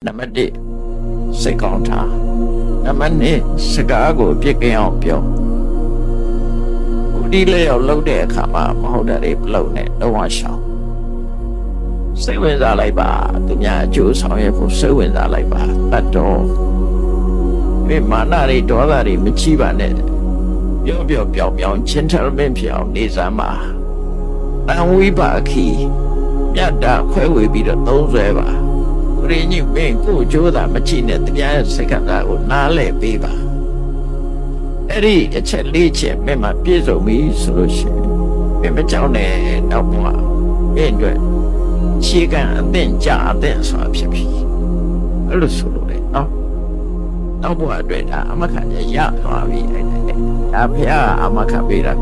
Number 1 စိတ်ကောင်းထား Number 2စကားကိုပြစ်ကင်းအောင်ပြောဒီလေရောက်လှုပ်တဲ့အခါမှာမဟုတ်တဲ့တွေလှုပ်နေတော့ဝရှောင်းစိတ်ဝင်စားလိုက်ပါသူများအကျိုးဆောင်ရွက်ဖို့စိတ်ဝင်စားလိုက်ပါတတ်တော်ဒီမာနတွေဒေါသတွေမချီးပါနဲ့ပြောပြောင်းချင်းထရမင်းဖြစ်အောင်နေစမ်းပါတန်ဝိပါခီမြတ်တာခွဲဝေပြီးတော့သုံးဆွဲပါပရိညိမင်းကိုကြိုးသာမချီနဲ့တရားရဲ့စိတ်ကသာကိုနားလဲပေးပါအဲ့ဒီအချက်လေးချက်မင်းမပြည့်စုံပြီဆိုလို့ရှိရင်မင်းမကြောက်နဲ့တော့ဘုရားမင်းအတွက်ခြေကန်အသင့်ကြအသင့်ဆိုတာဖြစ်ပြီအဲ့လိုဆိုလို့လေနော်တော့ဘုရားအတွက်ဒါအမခံရရသွားပြီအဲ့ဒါဘုရားအမခံပေးတာ